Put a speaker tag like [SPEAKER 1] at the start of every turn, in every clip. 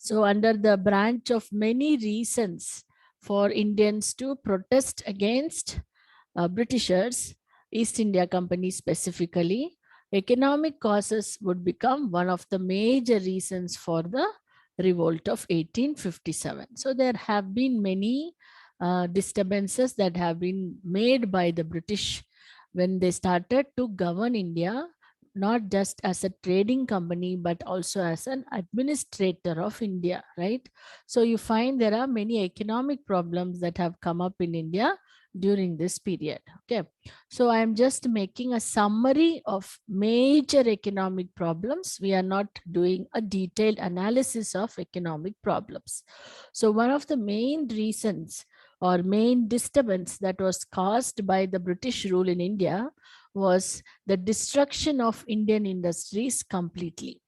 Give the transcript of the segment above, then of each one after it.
[SPEAKER 1] So under the branch of many reasons for Indians to protest against Britishers, East India Company specifically, economic causes would become one of the major reasons for the revolt of 1857. So there have been many disturbances that have been made by the British when they started to govern India, not just as a trading company, but also as an administrator of India, right? So you find there are many economic problems that have come up in India during this period. Okay, so I am just making a summary of major economic problems. We are not doing a detailed analysis of economic problems. So one of the main reasons or main disturbance that was caused by the British rule in India was the destruction of Indian industries completely.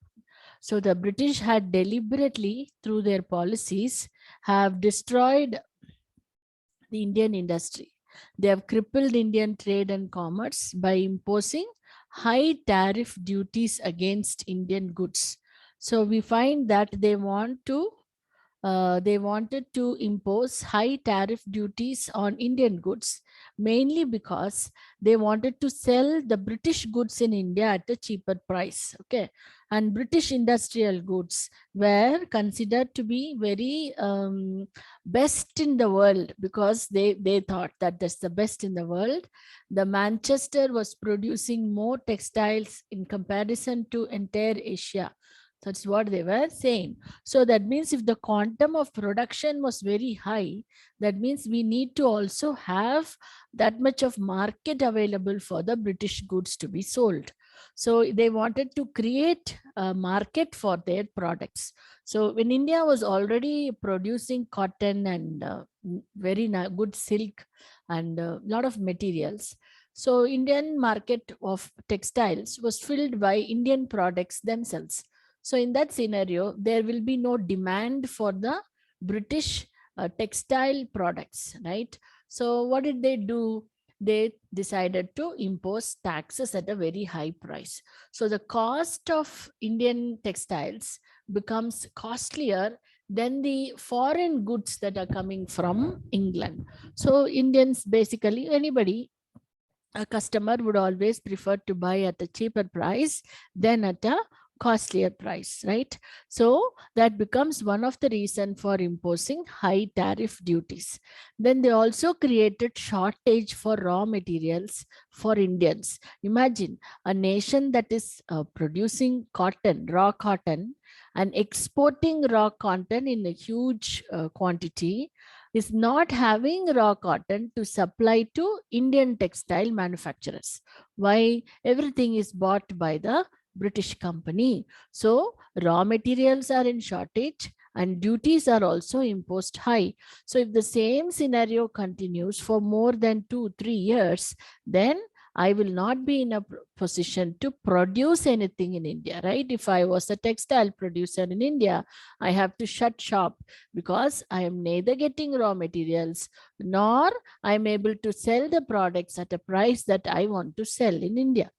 [SPEAKER 1] So the British had deliberately, through their policies, have destroyed the Indian industry. They have crippled Indian trade and commerce by imposing high tariff duties against Indian goods. So we find that they wanted to impose high tariff duties on Indian goods, mainly because they wanted to sell the British goods in India at a cheaper price. Okay, and British industrial goods were considered to be very best in the world because they thought that that's the best in the world. The Manchester was producing more textiles in comparison to entire Asia. That's what they were saying. So that means if the quantum of production was very high, that means we need to also have that much of market available for the British goods to be sold. So they wanted to create a market for their products. So when India was already producing cotton and very good silk and a lot of materials, so Indian market of textiles was filled by Indian products themselves. So in that scenario, there will be no demand for the British textile products, right? So what did they do? They decided to impose taxes at a very high price. So the cost of Indian textiles becomes costlier than the foreign goods that are coming from England. So Indians, basically anybody, a customer would always prefer to buy at a cheaper price than at a costlier price, right? So that becomes one of the reason for imposing high tariff duties. Then they also created shortage for raw materials for Indians. Imagine a nation that is producing cotton, raw cotton, and exporting raw cotton in a huge quantity, is not having raw cotton to supply to Indian textile manufacturers. Why? Everything is bought by the British company. So raw materials are in shortage and duties are also imposed high. So if the same scenario continues for more than 2-3 years, then I will not be in a position to produce anything in India, right? If I was a textile producer in India, I have to shut shop because I am neither getting raw materials nor I am able to sell the products at a price that I want to sell in India.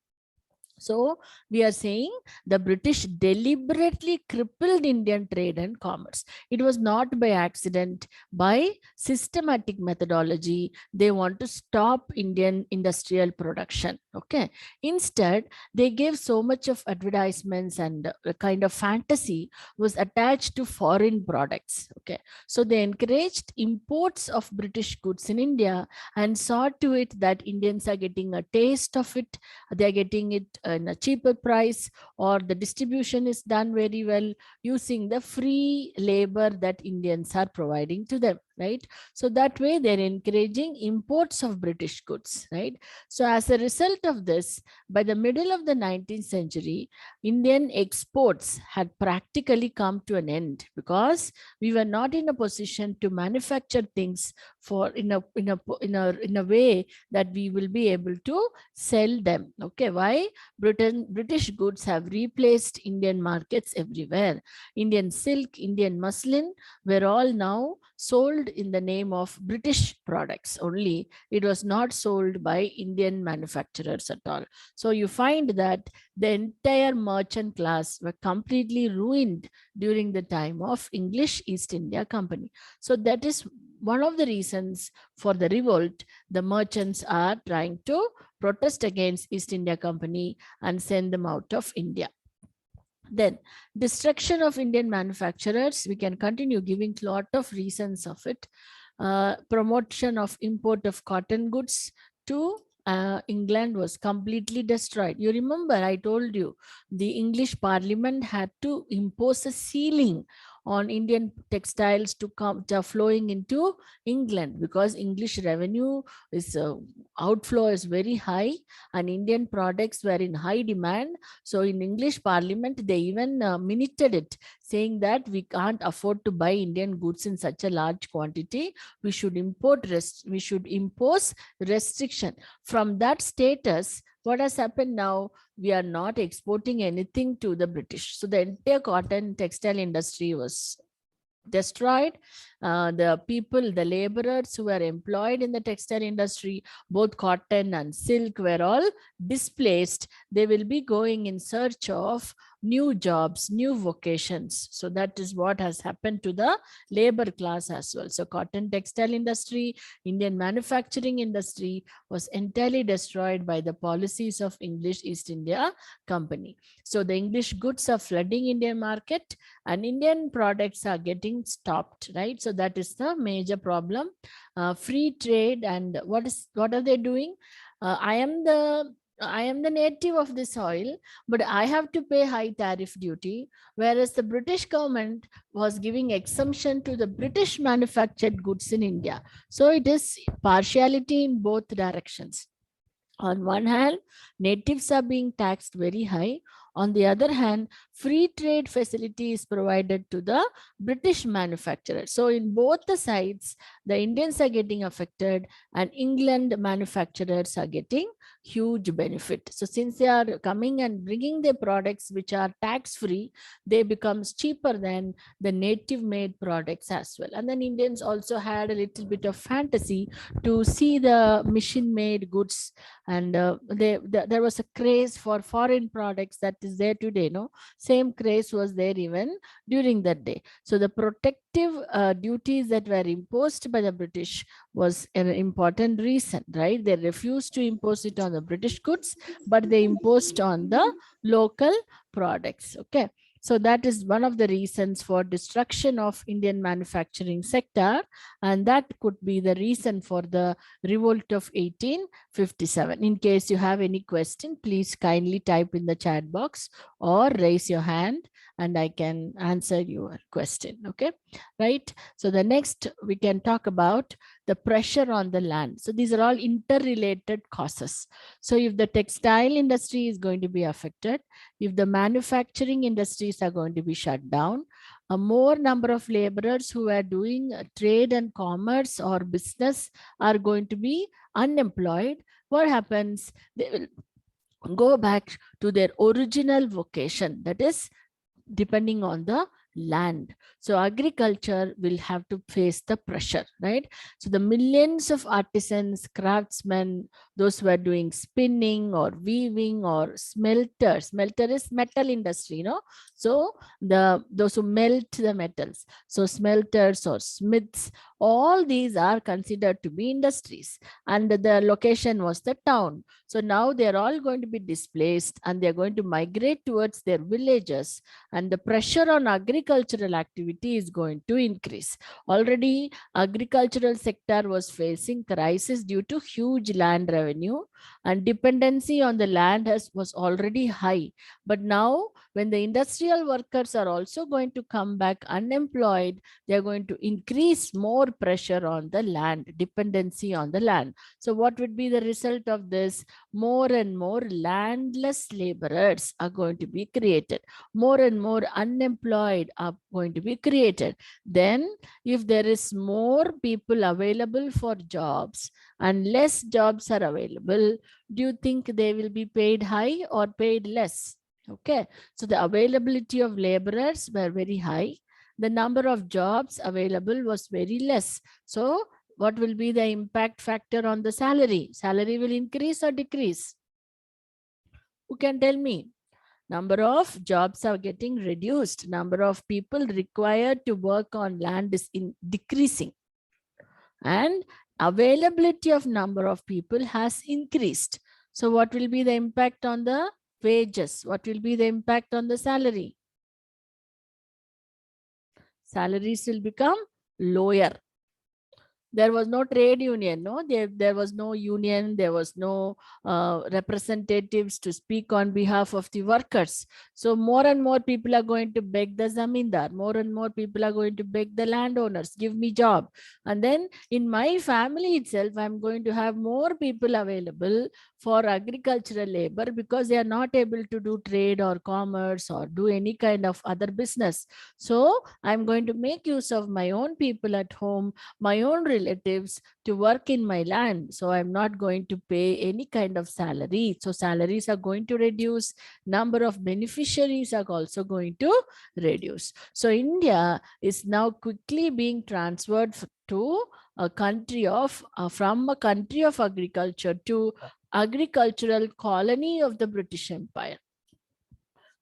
[SPEAKER 1] So we are saying the British deliberately crippled Indian trade and commerce. It was not by accident, by systematic methodology. They want to stop Indian industrial production. Okay. Instead, they gave so much of advertisements and a kind of fantasy was attached to foreign products. Okay. So they encouraged imports of British goods in India and saw to it that Indians are getting a taste of it. They are getting it in a cheaper price, or the distribution is done very well using the free labor that Indians are providing to them, right? So that way they're encouraging imports of British goods, right? So as a result of this, by the middle of the 19th century, Indian exports had practically come to an end because we were not in a position to manufacture things for in a way that we will be able to sell them. Okay, why? British goods have replaced Indian markets everywhere. Indian silk, Indian muslin were all now sold sold in the name of British products only. It was not sold by Indian manufacturers at all. So you find that the entire merchant class were completely ruined during the time of English East India Company. So that is one of the reasons for the revolt. The merchants are trying to protest against East India Company and send them out of India. Then destruction of Indian manufacturers, we can continue giving lot of reasons of it. Promotion of import of cotton goods to England was completely destroyed. You remember I told you the English Parliament had to impose a ceiling on Indian textiles to come flowing into England, because English revenue is outflow is very high and Indian products were in high demand. So in English Parliament, they even minuted it, saying that we can't afford to buy Indian goods in such a large quantity. We should we should impose restriction. From that status, what has happened now? We are not exporting anything to the British. So the entire cotton textile industry was destroyed. The people, the laborers who were employed in the textile industry, both cotton and silk, were all displaced. They will be going in search of new jobs, new vocations. So that is what has happened to the labor class as well. So cotton textile industry, Indian manufacturing industry was entirely destroyed by the policies of English East India Company. So the English goods are flooding Indian market and Indian products are getting stopped, right? So that is the major problem. Free trade, and what are they doing? I am the native of this soil, but I have to pay high tariff duty, whereas the British government was giving exemption to the British manufactured goods in India. So it is partiality in both directions. On one hand, natives are being taxed very high. On the other hand, free trade facility is provided to the British manufacturers. So in both the sides, the Indians are getting affected and England manufacturers are getting huge benefit. So since they are coming and bringing their products which are tax free, they becomes cheaper than the native made products as well. And then Indians also had a little bit of fantasy to see the machine made goods, and there was a craze for foreign products that is there today. No, same craze was there even during that day. So the protective duties that were imposed by the British was an important reason, right? They refused to impose it on the British goods, but they imposed on the local products. Okay, so that is one of the reasons for destruction of Indian manufacturing sector, and that could be the reason for the revolt of 1857. In case you have any question, please kindly type in the chat box or raise your hand and I can answer your question. Okay, right? So the next we can talk about the pressure on the land. So these are all interrelated causes. So if the textile industry is going to be affected, if the manufacturing industries are going to be shut down, a more number of laborers who are doing trade and commerce or business are going to be unemployed. What happens? They will go back to their original vocation, that is depending on the land. So agriculture will have to face the pressure, right? So the millions of artisans, craftsmen, those who are doing spinning or weaving or smelter is metal industry, you know. So those who melt the metals, so smelters or smiths, all these are considered to be industries, and the location was the town. So now they're all going to be displaced and they're going to migrate towards their villages, and the pressure on agricultural activity is going to increase. Already agricultural sector was facing crisis due to huge land revenue, and dependency on the land was already high. But now when the industrial workers are also going to come back unemployed, they are going to increase more pressure on the land, dependency on the land. So what would be the result of this? More and more landless laborers are going to be created. More and more unemployed are going to be created. Then if there is more people available for jobs and less jobs are available, do you think they will be paid high or paid less? Okay, so the availability of laborers were very high the number of jobs available was very less. So what will be the impact factor on the salary? Salary will increase or decrease? Who can tell me? Number of jobs are getting reduced. Number of people required to work on land is decreasing. And availability of number of people has increased. So what will be the impact on the wages? What will be the impact on the salary? Salaries will become lower. There was no trade union, no, there was no union, there was no representatives to speak on behalf of the workers. So more and more people are going to beg the zamindar, more and more people are going to beg the landowners, give me job. And then in my family itself, I'm going to have more people available for agricultural labor because they are not able to do trade or commerce or do any kind of other business. So I'm going to make use of my own people at home, my own relatives, to work in my land. So I'm not going to pay any kind of salary. So salaries are going to reduce. Number of beneficiaries are also going to reduce. So India is now quickly being transferred to a country of, from a country of agriculture to agricultural colony of the British Empire.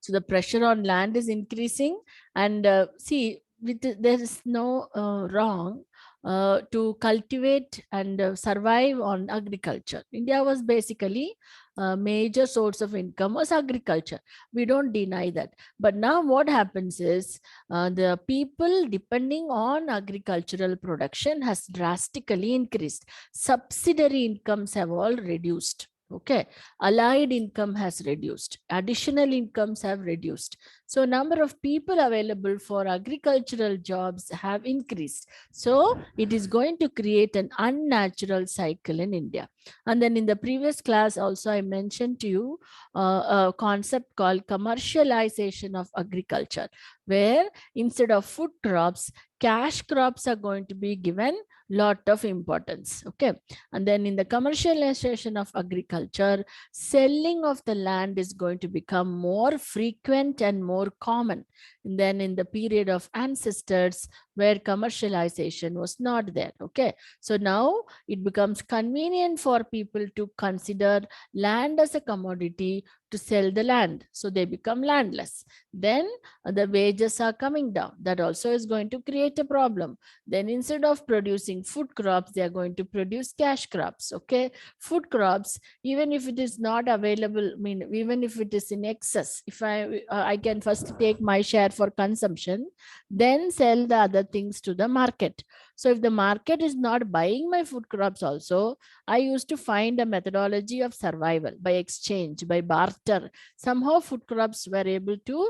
[SPEAKER 1] So the pressure on land is increasing, and see, there is no wrong to cultivate and survive on agriculture. India was basically a major source of income was agriculture. We don't deny that. But now what happens is the people depending on agricultural production has drastically increased. Subsidiary incomes have all reduced. Okay, allied income has reduced, additional incomes have reduced. So number of people available for agricultural jobs have increased. So it is going to create an unnatural cycle in India. And then in the previous class also I mentioned to you a concept called commercialization of agriculture, where instead of food crops, cash crops are going to be given lot of importance. Okay, and then in the commercialization of agriculture, selling of the land is going to become more frequent and more common than in the period of ancestors where commercialization was not there. Okay, so now it becomes convenient for people to consider land as a commodity to sell the land, so they become landless. Then the wages are coming down. That also is going to create a problem. Then instead of producing food crops, they are going to produce cash crops. Okay, food crops, even if it is not available, I mean, even if it is in excess, if I can first take my share for consumption, then sell the other things to the market. So if the market is not buying my food crops also, I used to find a methodology of survival by exchange, by barter. Somehow food crops were able to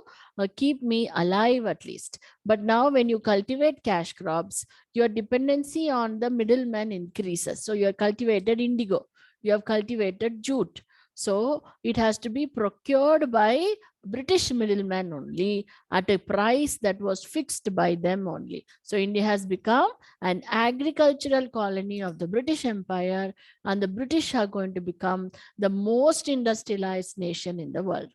[SPEAKER 1] keep me alive at least. But now when you cultivate cash crops, your dependency on the middleman increases. So you have cultivated indigo, you have cultivated jute. So it has to be procured by British middleman only at a price that was fixed by them only. So India has become an agricultural colony of the British Empire, and the British are going to become the most industrialized nation in the world.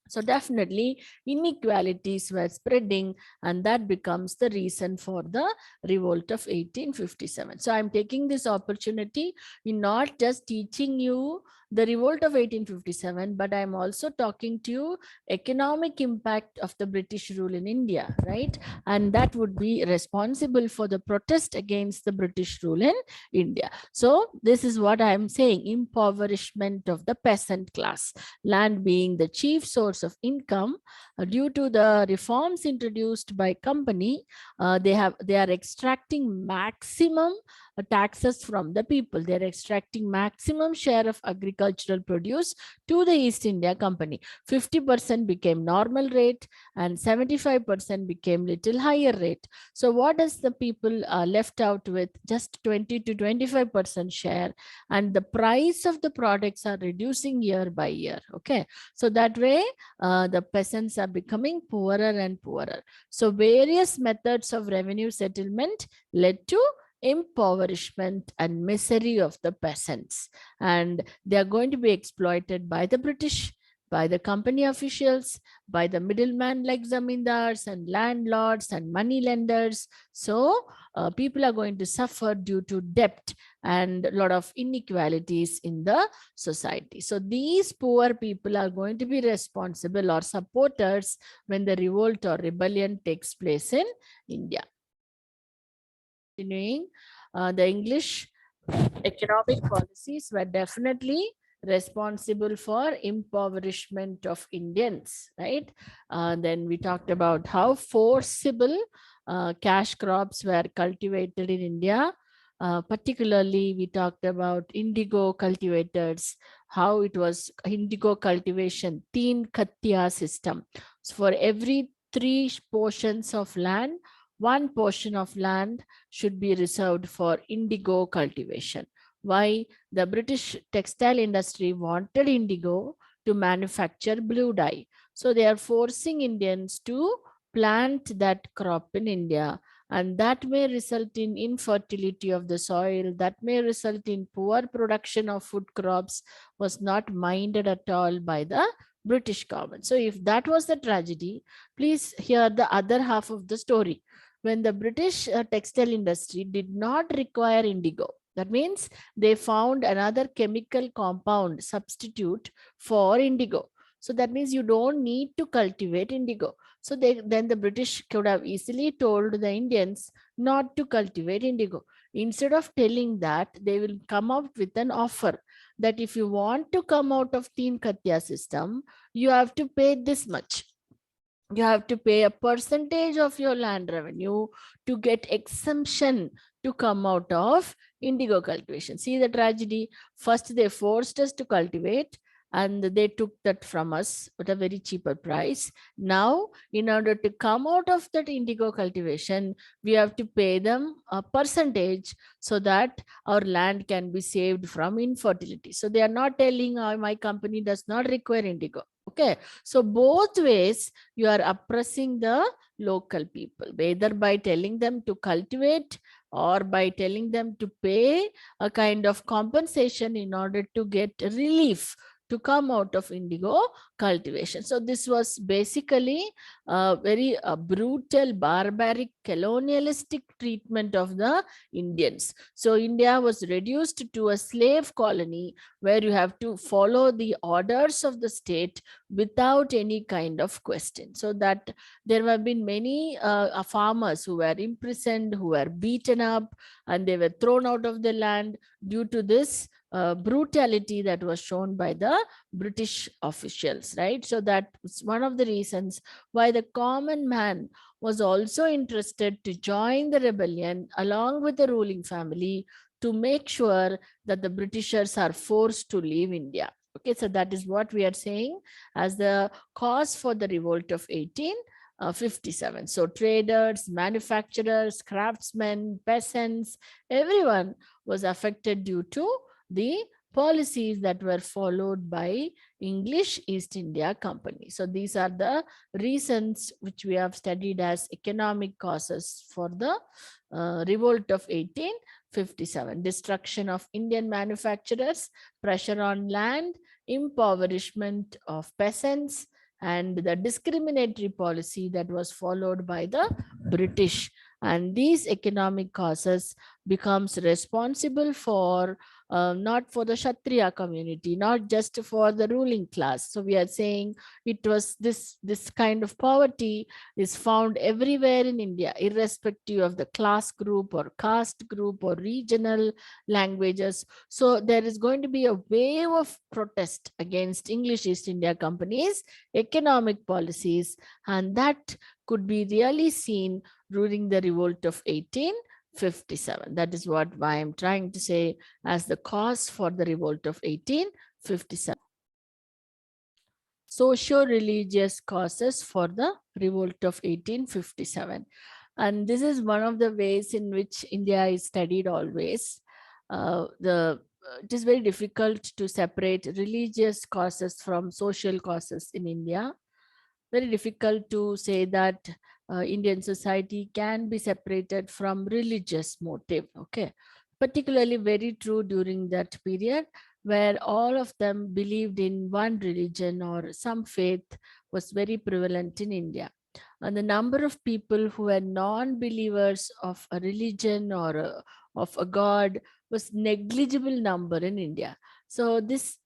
[SPEAKER 1] So definitely inequalities were spreading, and that becomes the reason for the revolt of 1857. So I'm taking this opportunity in not just teaching you the revolt of 1857, but I'm also talking to you economic impact of the British rule in India, right? And that would be responsible for the protest against the British rule in India. So this is what I'm saying: impoverishment of the peasant class. Land being the chief source of income, due to the reforms introduced by company, they are extracting maximum taxes from the people. They are extracting maximum share of agricultural produce to the East India Company. 50% became normal rate and 75% became little higher rate. So what does the people left out with? Just 20 to 25% share, and the price of the products are reducing year by year. Okay, so that way the peasants are becoming poorer and poorer. So various methods of revenue settlement led to impoverishment and misery of the peasants, and they are going to be exploited by the British. by the company officials, by the middleman like zamindars and landlords and money lenders. So people are going to suffer due to debt and a lot of inequalities in the society. So these poor people are going to be responsible or supporters when the revolt or rebellion takes place in India. Continuing, the English economic policies were definitely responsible for impoverishment of Indians, right? Then we talked about how forcible cash crops were cultivated in India. Particularly, we talked about indigo cultivators, how it was indigo cultivation, teen katya system. So for every 3 portions of land, 1 portion of land should be reserved for indigo cultivation. Why? The British textile industry wanted indigo to manufacture blue dye. So they are forcing Indians to plant that crop in India. And that may result in infertility of the soil, that may result in poor production of food crops, was not minded at all by the British government. So if that was the tragedy, please hear the other half of the story. When the British textile industry did not require indigo, that means they found another chemical compound substitute for indigo. So that means you don't need to cultivate indigo. So then the British could have easily told the Indians not to cultivate indigo. Instead of telling that, they will come out with an offer that if you want to come out of Teen Katya system, you have to pay this much. You have to pay a percentage of your land revenue to get exemption to come out of indigo cultivation. See the tragedy. First, they forced us to cultivate and they took that from us at a very cheaper price. Now, in order to come out of that indigo cultivation, we have to pay them a percentage so that our land can be saved from infertility. So they are not telling, my company does not require indigo. Okay. So both ways you are oppressing the local people, whether by telling them to cultivate or by telling them to pay a kind of compensation in order to get relief to come out of indigo cultivation. So this was basically a very brutal, barbaric, colonialistic treatment of the Indians. So India was reduced to a slave colony where you have to follow the orders of the state without any kind of question. So that there have been many farmers who were imprisoned, who were beaten up, and they were thrown out of the land due to this brutality that was shown by the British officials, right? So that's one of the reasons why the common man was also interested to join the rebellion along with the ruling family to make sure that the Britishers are forced to leave India. Okay, so that is what we are saying as the cause for the revolt of 1857. So traders, manufacturers, craftsmen, peasants, everyone was affected due to the policies that were followed by English East India Company. So these are the reasons which we have studied as economic causes for the revolt of 1857. Destruction of Indian manufacturers, pressure on land, impoverishment of peasants, and the discriminatory policy that was followed by the British. And these economic causes becomes responsible for not for the Kshatriya community, not just for the ruling class. So we are saying it was this kind of poverty is found everywhere in India, irrespective of the class group or caste group or regional languages. So there is going to be a wave of protest against English East India Company's economic policies, and that could be really seen during the revolt of 1857. That is what I am trying to say as the cause for the revolt of 1857. Socio-religious causes for the revolt of 1857. And this is one of the ways in which India is studied always. It is very difficult to separate religious causes from social causes in India. Very difficult to say that Indian society can be separated from religious motive. Okay, particularly very true during that period. where all of them believed in one religion or some faith was very prevalent in India. And the number of people who were non-believers of a religion or of a god was negligible number in India. So this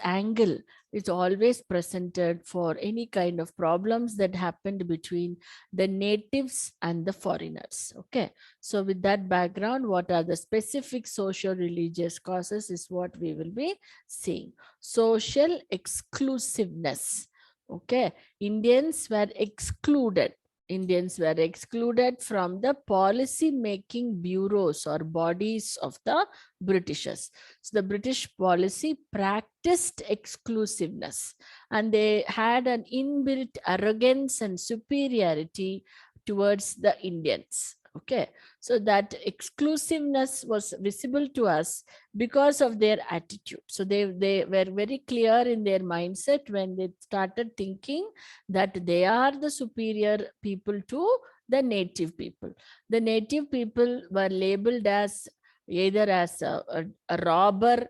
[SPEAKER 1] angle is always presented for any kind of problems that happened between the natives and the foreigners. Okay, so with that background, what are the specific social religious causes is what we will be seeing. Social exclusiveness. Okay, Indians were excluded. Indians were excluded from the policy making bureaus or bodies of the Britishers. So the British policy practiced exclusiveness, and they had an inbuilt arrogance and superiority towards the Indians. Okay, so that exclusiveness was visible to us because of their attitude. So they were very clear in their mindset when they started thinking that they are the superior people to the native people. The native people were labeled as either as a robber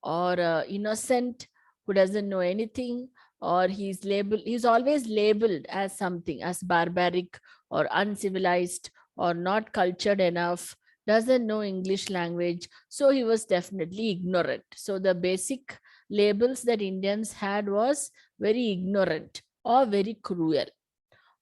[SPEAKER 1] or innocent who doesn't know anything, or he's always labeled as something, as barbaric or uncivilized or not cultured enough, doesn't know English language, so he was definitely ignorant. So the basic labels that Indians had was very ignorant or very cruel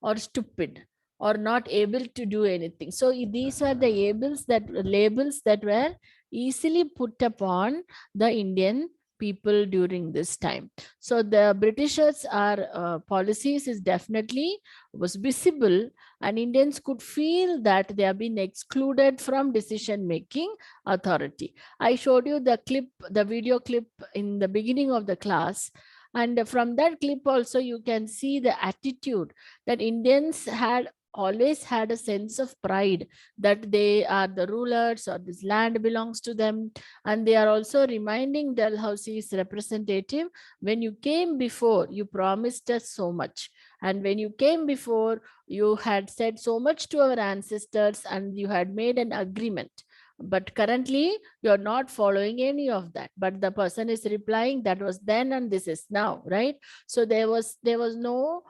[SPEAKER 1] or stupid or not able to do anything. So these are the labels that were easily put upon the Indian people during this time. So the Britishers are policies is definitely was visible, and Indians could feel that they have been excluded from decision making authority. I showed you the video clip in the beginning of the class, and from that clip also you can see the attitude that Indians had always had a sense of pride that they are the rulers or this land belongs to them. And they are also reminding Dalhousie's representative, when you came before, you promised us so much. And when you came before, you had said so much to our ancestors and you had made an agreement. But currently, you're not following any of that. But the person is replying, that was then and this is now, right? So there was no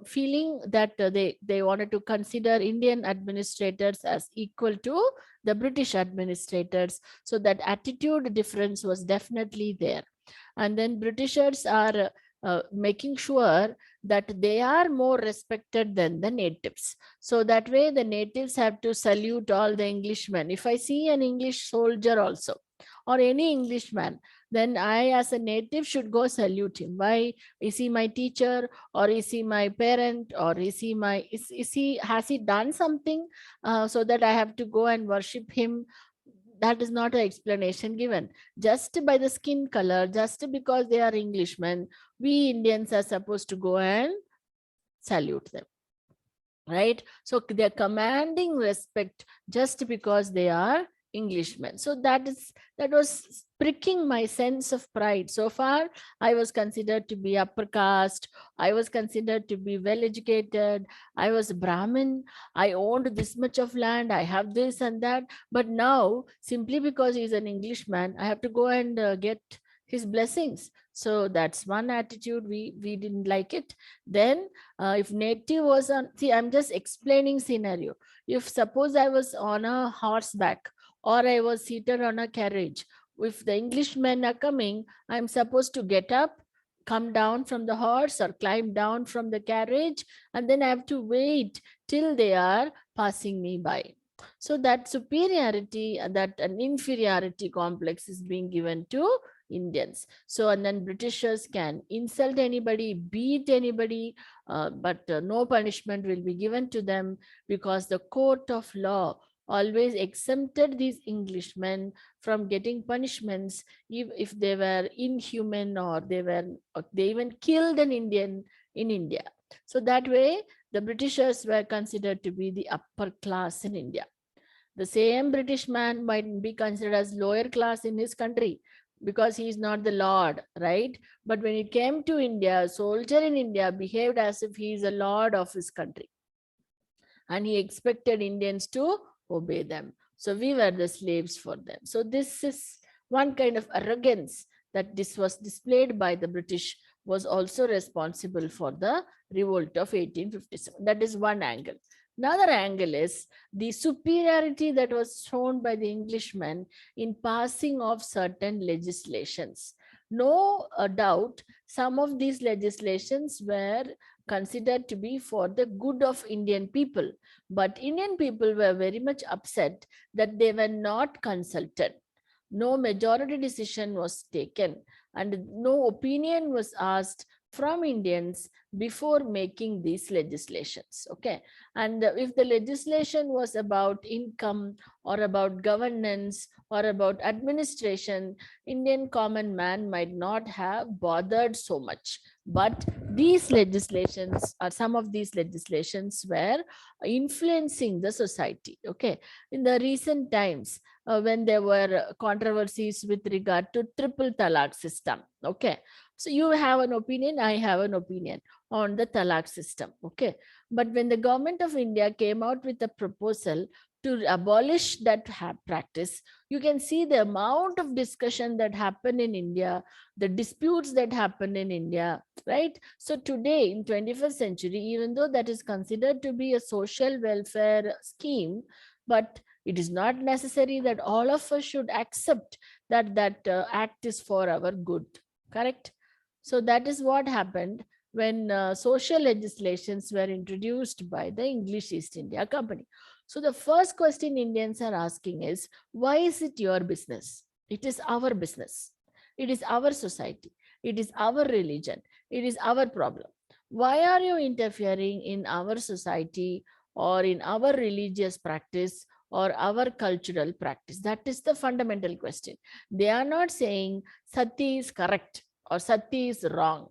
[SPEAKER 1] feeling that they wanted to consider Indian administrators as equal to the British administrators. So that attitude difference was definitely there. And then Britishers are making sure that they are more respected than the natives. So that way the natives have to salute all the Englishmen. If I see an English soldier also or any Englishman, then I as a native should go salute him. Why? Is he my teacher, or is he my parent, or has he done something so that I have to go and worship him? That is not an explanation given. Just by the skin color, just because they are Englishmen, we Indians are supposed to go and salute them, right? So they're commanding respect just because they are Englishmen. So that was pricking my sense of pride. So far I was considered to be upper caste, I was considered to be well educated, I was Brahmin, I owned this much of land, I have this and that. But now, simply because he's an Englishman, I have to go and get his blessings. So that's one attitude. We didn't like it. Then if native was on, see, I'm just explaining scenario. If suppose I was on a horseback or I was seated on a carriage, if the Englishmen are coming, I'm supposed to get up, come down from the horse or climb down from the carriage, and then I have to wait till they are passing me by. So that superiority, that an inferiority complex is being given to Indians. So, and then Britishers can insult anybody, beat anybody, but no punishment will be given to them, because the court of law always exempted these Englishmen from getting punishments if they were inhuman, or they even killed an Indian in India. So that way the Britishers were considered to be the upper class in India. The same British man might be considered as lower class in his country because he is not the lord, right? But when it came to India, a soldier in India behaved as if he is a lord of his country, and he expected Indians to obey them. So we were the slaves for them. So this is One kind of arrogance that this was displayed by the British was also responsible for the revolt of 1857. That is one angle. Another angle is the superiority that was shown by the Englishmen in passing of certain legislations. No doubt, some of these legislations were considered to be for the good of Indian people, but Indian people were very much upset that they were not consulted. No majority decision was taken and no opinion was asked from Indians before making these legislations. Okay. And if the legislation was about income or about governance or about administration, Indian common man might not have bothered so much. But these legislations, or some of these legislations, were influencing the society. Okay. In the recent times, when there were controversies with regard to triple talaq system. Okay. So you have an opinion, I have an opinion on the talaq system. Okay. But when the government of India came out with a proposal to abolish that practice, you can see the amount of discussion that happened in India, the disputes that happened in India, right? So today in 21st century, even though that is considered to be a social welfare scheme, but it is not necessary that all of us should accept that act is for our good. Correct? So that is what happened when social legislations were introduced by the English East India Company. So the first question Indians are asking is, why is it your business? It is our business. It is our society. It is our religion. It is our problem. Why are you interfering in our society or in our religious practice or our cultural practice? That is the fundamental question. They are not saying Sati is correct or Sati is wrong.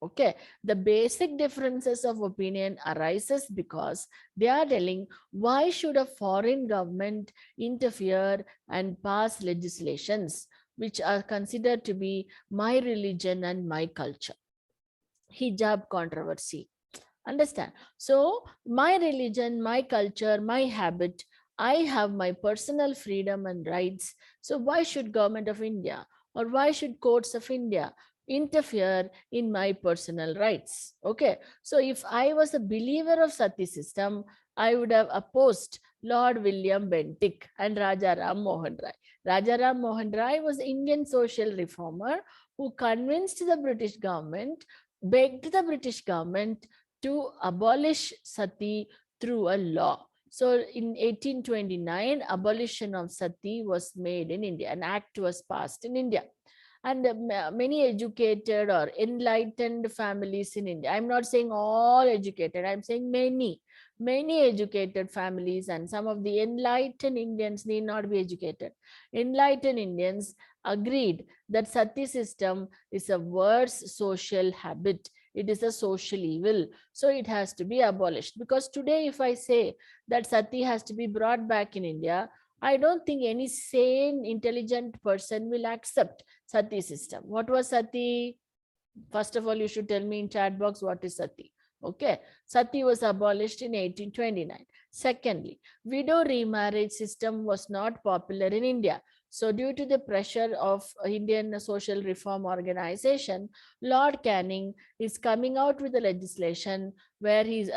[SPEAKER 1] Okay, the basic differences of opinion arises because they are telling, why should a foreign government interfere and pass legislations which are considered to be my religion and my culture? Hijab controversy. Understand? So my religion, my culture, my habit, I have my personal freedom and rights. So why should government of India or why should courts of India interfere in my personal rights? Okay. So if I was a believer of Sati system, I would have opposed Lord William Bentinck and Raja Ram Mohan Rai. Raja Ram Mohan Rai was Indian social reformer who convinced the British government, begged the British government to abolish sati through a law. So in 1829, abolition of sati was made in India. An act was passed in India. And many educated or enlightened families in India, I'm not saying all educated, I'm saying many educated families, and some of the enlightened Indians need not be educated. Enlightened Indians agreed that sati system is a worse social habit. It is a social evil. So it has to be abolished. Because today, if I say that sati has to be brought back in India, I don't think any sane, intelligent person will accept sati system. What was sati? First of all, you should tell me in chat box what is sati. Okay. Sati was abolished in 1829. Secondly, widow remarriage system was not popular in India. So due to the pressure of Indian Social Reform Organization, Lord Canning is coming out with a legislation where he's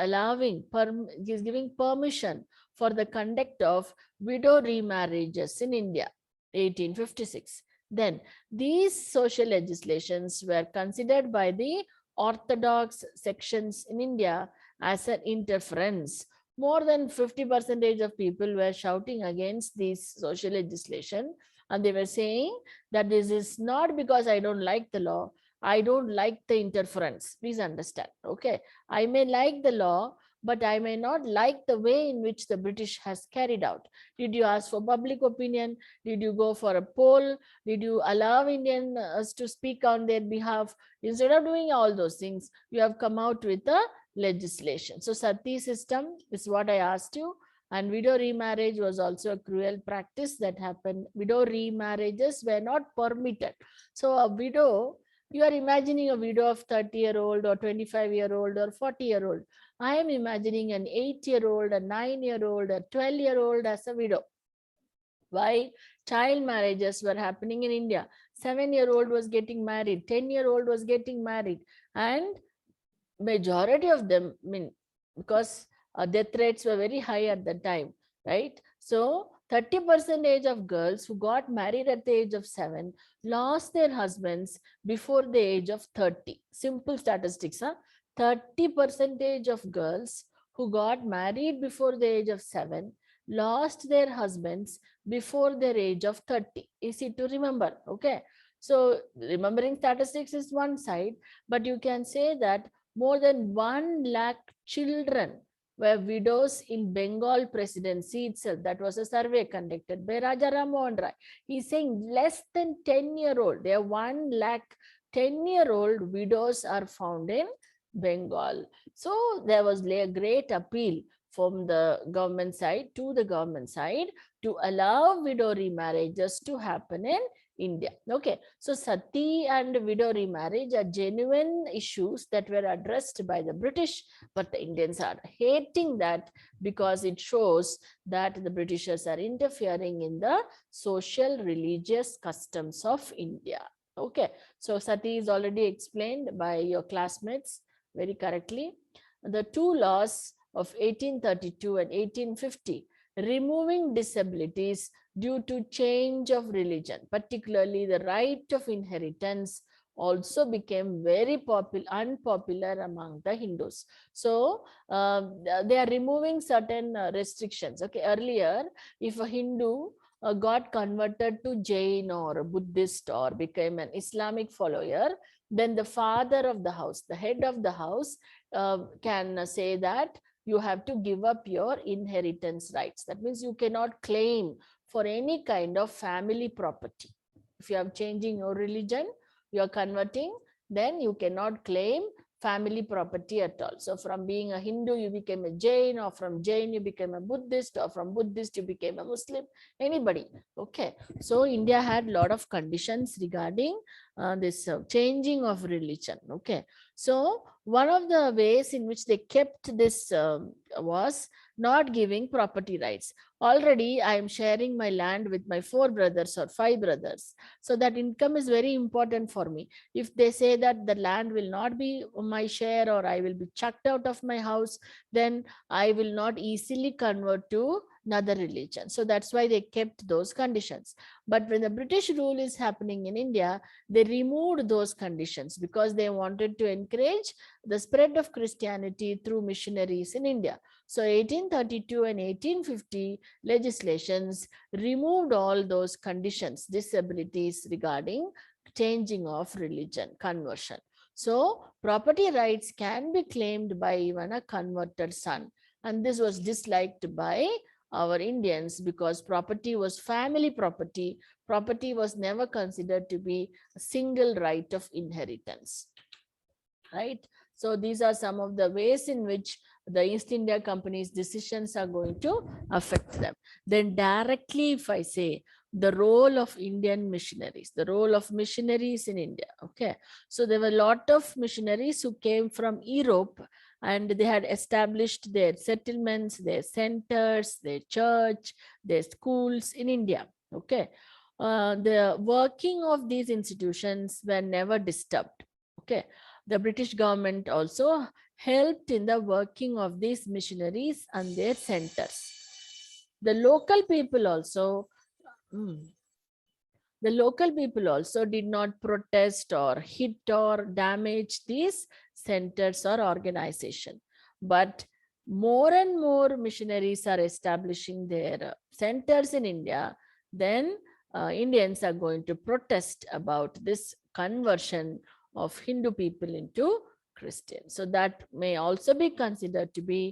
[SPEAKER 1] he's giving permission for the conduct of widow remarriages in India, 1856. Then these social legislations were considered by the orthodox sections in India as an interference. More than 50% of people were shouting against this social legislation, and they were saying that this is not because I don't like the law, I don't like the interference. Please understand. Okay. I may like the law, but I may not like the way in which the British has carried out. Did you ask for public opinion? Did you go for a poll? Did you allow Indians to speak on their behalf? Instead of doing all those things, you have come out with a legislation. So sati system is what I asked you. And widow remarriage was also a cruel practice that happened. Widow remarriages were not permitted. So a widow, you are imagining a widow of 30-year-old or 25-year-old or 40-year-old. I am imagining an 8-year-old, a 9-year-old, a 12-year-old as a widow. Why? Child marriages were happening in India. 7-year-old was getting married, 10-year-old was getting married, and majority of them, I mean, because death rates were very high at the time, right? So 30% of girls who got married at the age of 7 lost their husbands before the age of 30. Simple statistics, huh? 30% of girls who got married before the age of 7 lost their husbands before their age of 30. Easy to remember, okay? So remembering statistics is one side, but you can say that more than 1 lakh children were widows in Bengal presidency itself. That was a survey conducted by Raja Ram Mohan Rai. He's saying less than 10-year-old, there are 1 lakh 10-year-old widows are found in Bengal. So there was a great appeal from the government side to the government side to allow widow remarriages to happen in India. Okay, so sati and widow remarriage are genuine issues that were addressed by the British, but the Indians are hating that because it shows that the Britishers are interfering in the social religious customs of India. Okay, so sati is already explained by your classmates very correctly. The two laws of 1832 and 1850 removing disabilities due to change of religion, particularly the right of inheritance, also became very unpopular among the Hindus. So they are removing certain restrictions. Okay, earlier, if a Hindu got converted to Jain or Buddhist or became an Islamic follower, then the father of the house, the head of the house, can say that you have to give up your inheritance rights. That means you cannot claim for any kind of family property. If you are changing your religion, you are converting, then you cannot claim family property at all. So from being a Hindu, you became a Jain, or from Jain, you became a Buddhist, or from Buddhist, you became a Muslim, anybody. Okay. So India had a lot of conditions regarding this changing of religion. Okay. So one of the ways in which they kept this was not giving property rights. Already I am sharing my land with my 4 brothers or 5 brothers. So that income is very important for me. If they say that the land will not be my share or I will be chucked out of my house, then I will not easily convert to another religion. So that's why they kept those conditions. But when the British rule is happening in India, they removed those conditions because they wanted to encourage the spread of Christianity through missionaries in India. So 1832 and 1850 legislations removed all those conditions, disabilities regarding changing of religion, conversion. So property rights can be claimed by even a converted son. And this was disliked by our Indians because property was family property. Property was never considered to be a single right of inheritance. Right? So these are some of the ways in which the East India Company's decisions are going to affect them. Then directly, if I say the role of Indian missionaries, the role of missionaries in India. Okay. So there were a lot of missionaries who came from Europe and they had established their settlements, their centers, their church, their schools in India. Okay. The working of these institutions were never disturbed. Okay. The British government also helped in the working of these missionaries and their centers. The local people also, did not protest or hit or damage these centers or organization. But more and more missionaries are establishing their centers in India, then Indians are going to protest about this conversion of Hindu people into Christian. So that may also be considered to be